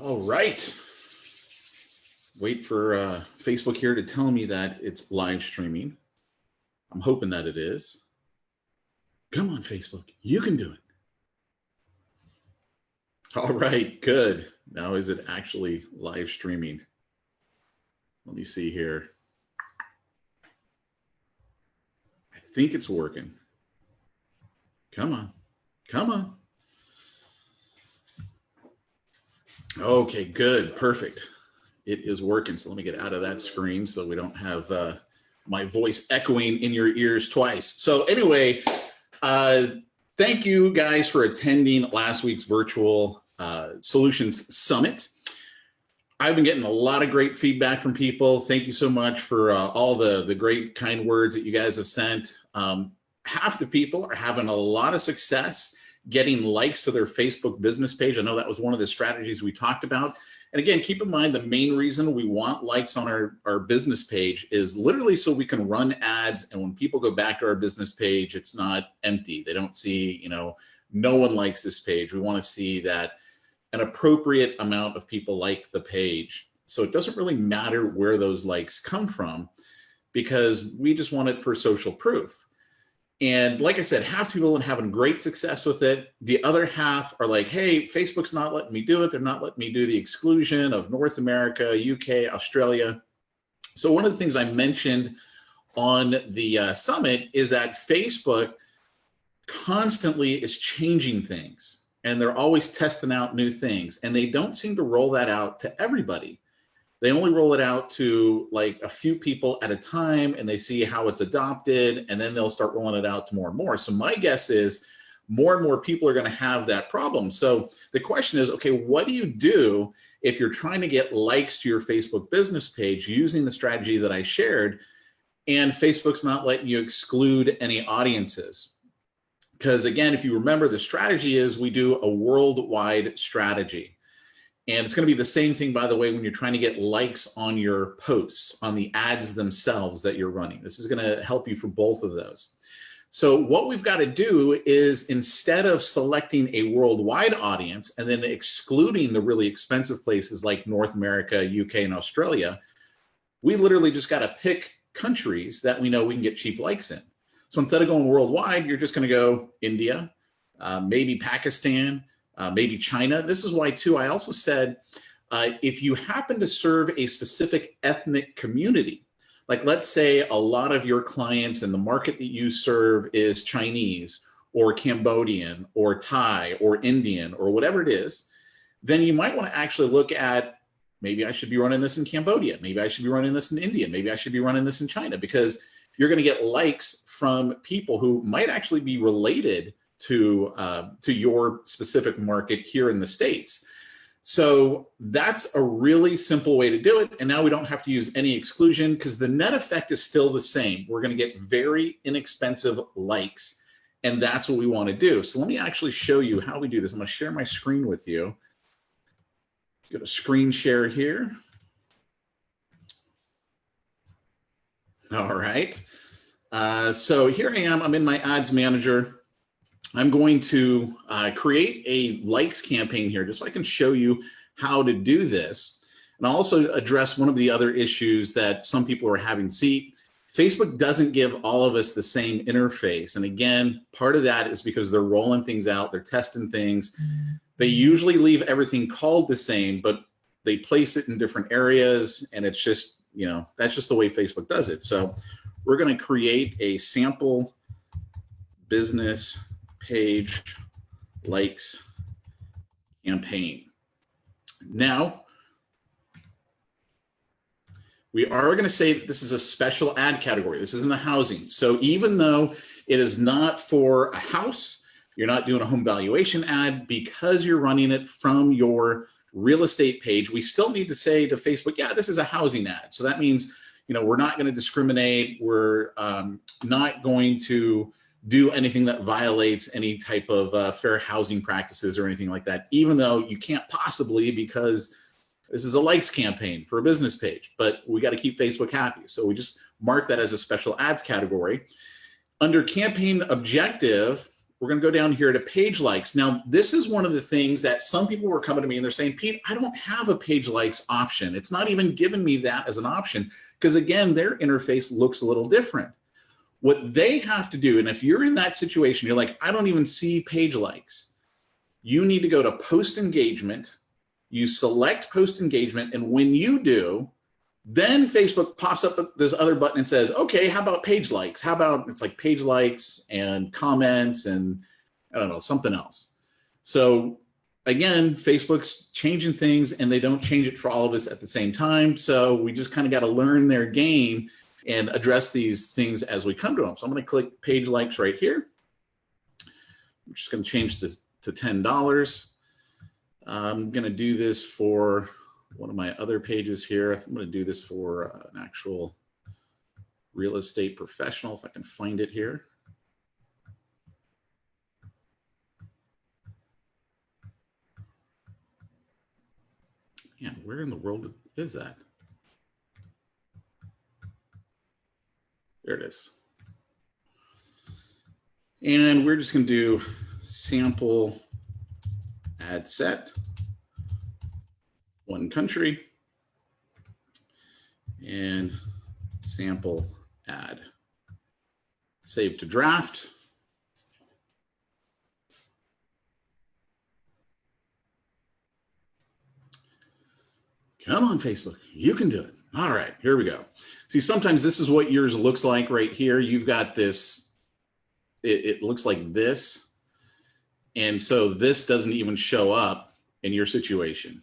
All right. Wait for Facebook here to tell me that it's live streaming. I'm hoping that it is. Come on, Facebook. You can do it. All right, good. Now, is it actually live streaming? Let me see here. I think it's working. Come on. Come on. Okay, good. Perfect. It is working. So let me get out of that screen so we don't have my voice echoing in your ears twice. So anyway, thank you guys for attending last week's virtual Solutions Summit. I've been getting a lot of great feedback from people. Thank you so much for all the great kind words that you guys have sent. Half the people are having a lot of success getting likes to their Facebook business page. I know that was one of the strategies we talked about. And again, keep in mind the main reason we want likes on our business page is literally so we can run ads. And when people go back to our business page, it's not empty. They don't see, no one likes this page. We want to see that an appropriate amount of people like the page. So it doesn't really matter where those likes come from because we just want it for social proof. And like I said, half the people are having great success with it. The other half are like, hey, Facebook's not letting me do it. They're not letting me do the exclusion of North America, UK, Australia. So one of the things I mentioned on the summit is that Facebook constantly is changing things and they're always testing out new things. And they don't seem to roll that out to everybody. They only roll it out to like a few people at a time and they see how it's adopted and then they'll start rolling it out to more and more. So my guess is more and more people are going to have that problem. So the question is, okay, what do you do if you're trying to get likes to your Facebook business page using the strategy that I shared and Facebook's not letting you exclude any audiences? Because again, if you remember, the strategy is we do a worldwide strategy. And it's going to be the same thing, by the way, when you're trying to get likes on your posts, on the ads themselves that you're running. This is going to help you for both of those. So what we've got to do is instead of selecting a worldwide audience and then excluding the really expensive places like North America, UK, and Australia, we literally just got to pick countries that we know we can get cheap likes in. So instead of going worldwide, you're just going to go India, maybe Pakistan, maybe China. This is why, too, I also said, if you happen to serve a specific ethnic community, like let's say a lot of your clients and the market that you serve is Chinese or Cambodian or Thai or Indian or whatever it is, then you might want to actually look at, maybe I should be running this in Cambodia. Maybe I should be running this in India. Maybe I should be running this in China, because you're going to get likes from people who might actually be related to your specific market here in the States. So that's a really simple way to do it. And now we don't have to use any exclusion because the net effect is still the same. We're going to get very inexpensive likes, and that's what we want to do. So let me actually show you how we do this. I'm going to share my screen with you. Get a screen share here. All right. So here I am. I'm in my ads manager. I'm going to create a likes campaign here just so I can show you how to do this. And I'll also address one of the other issues that some people are having. See, Facebook doesn't give all of us the same interface. And again, part of that is because they're rolling things out, they're testing things. They usually leave everything called the same, but they place it in different areas. And it's just, that's just the way Facebook does it. So we're going to create a sample business page likes campaign. Now, we are going to say that this is a special ad category. This isn't the housing. So even though it is not for a house, you're not doing a home valuation ad, because you're running it from your real estate page, we still need to say to Facebook, yeah, this is a housing ad. So that means, we're not going to discriminate. We're not going to do anything that violates any type of fair housing practices or anything like that, even though you can't possibly, because this is a likes campaign for a business page, but we got to keep Facebook happy. So we just mark that as a special ads category. Under campaign objective, we're going to go down here to page likes. Now, this is one of the things that some people were coming to me and they're saying, Pete, I don't have a page likes option. It's not even giving me that as an option because, again, their interface looks a little different. What they have to do, and if you're in that situation, you're like, I don't even see page likes. You need to go to post engagement. You select post engagement. And when you do, then Facebook pops up this other button and says, okay, how about page likes? How about it's like page likes and comments and I don't know, something else. So again, Facebook's changing things and they don't change it for all of us at the same time. So we just kind of got to learn their game and address these things as we come to them. So I'm going to click page likes right here. I'm just going to change this to $10. I'm going to do this for one of my other pages here. I'm going to do this for an actual real estate professional, if I can find it here. Man, where in the world is that? There it is. And we're just going to do sample ad set. One country and sample ad. Save to draft. Come on, Facebook, you can do it. All right, here we go. See, sometimes this is what yours looks like right here. You've got this, it looks like this. And so this doesn't even show up in your situation.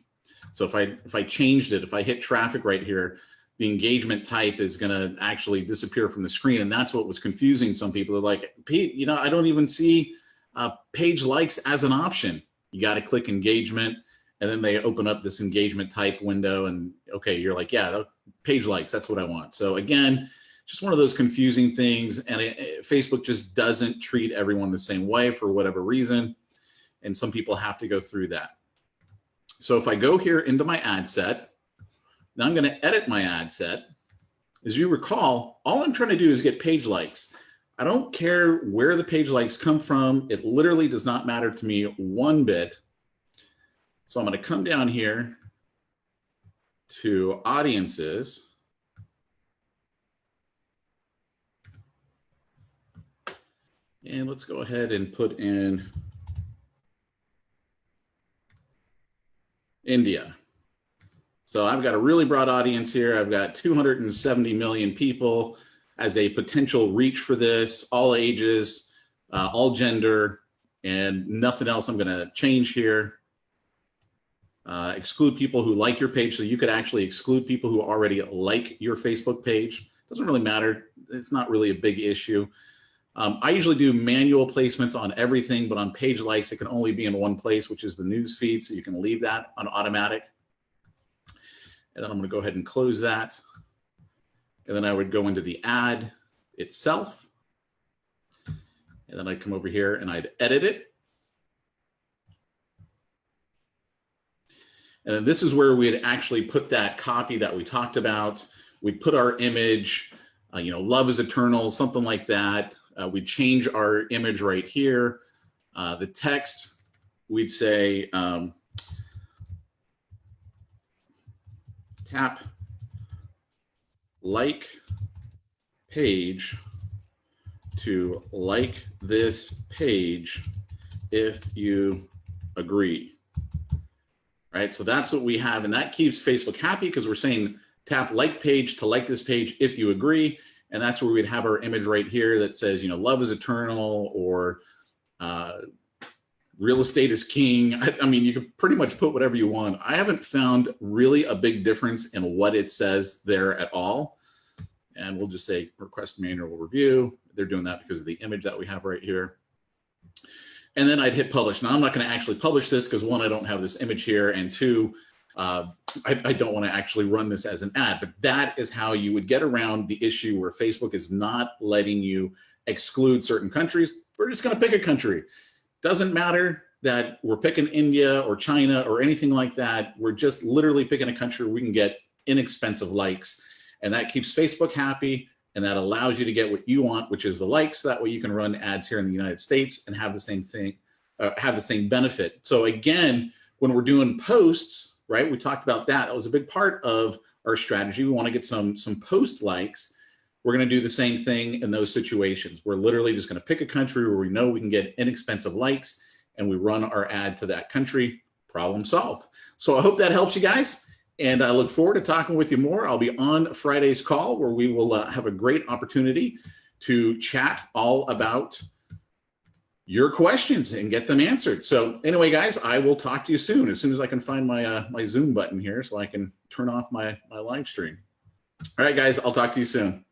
So if I changed it, if I hit traffic right here, the engagement type is going to actually disappear from the screen. And that's what was confusing some people. They're like, Pete, you know, I don't even see page likes as an option. You got to click engagement. And then they open up this engagement type window. And okay, you're like, yeah, page likes, that's what I want. So again, just one of those confusing things. And Facebook just doesn't treat everyone the same way for whatever reason. And some people have to go through that. So if I go here into my ad set, now I'm going to edit my ad set. As you recall, all I'm trying to do is get page likes. I don't care where the page likes come from. It literally does not matter to me one bit. So I'm going to come down here to audiences. And let's go ahead and put in India. So I've got a really broad audience here. I've got 270 million people as a potential reach for this, all ages, all gender, and nothing else I'm going to change here. Exclude people who like your page. So you could actually exclude people who already like your Facebook page. Doesn't really matter. It's not really a big issue. I usually do manual placements on everything, but on page likes, it can only be in one place, which is the news feed. So you can leave that on automatic. And then I'm going to go ahead and close that. And then I would go into the ad itself. And then I'd come over here and I'd edit it. And then this is where we'd actually put that copy that we talked about. We'd put our image, you know, love is eternal, something like that. We'd change our image right here. The text, we'd say, tap like page to like this page if you agree. Right, so that's what we have, and that keeps Facebook happy because we're saying tap like page to like this page if you agree, and that's where we'd have our image right here that says, you know, love is eternal or real estate is king. I mean, you can pretty much put whatever you want. I haven't found really a big difference in what it says there at all, and we'll just say request manual review. They're doing that because of the image that we have right here. And then I'd hit publish. Now I'm not going to actually publish this because one, I don't have this image here, and two, I don't want to actually run this as an ad. But that is how you would get around the issue where Facebook is not letting you exclude certain countries. We're just going to pick a country. Doesn't matter that we're picking India or China or anything like that. We're just literally picking a country where we can get inexpensive likes, and that keeps Facebook happy. and that allows you to get what you want, which is the likes. That way you can run ads here in the United States and have the same thing, have the same benefit. So again, when we're doing posts, right, we talked about that. That was a big part of our strategy. We want to get some post likes. We're going to do the same thing in those situations. We're literally just going to pick a country where we know we can get inexpensive likes, and we run our ad to that country. Problem solved. So I hope that helps you guys. And I look forward to talking with you more. I'll be on Friday's call where we will have a great opportunity to chat all about your questions and get them answered. So anyway, guys, I will talk to you soon as I can find my my Zoom button here so I can turn off my live stream. All right, guys, I'll talk to you soon.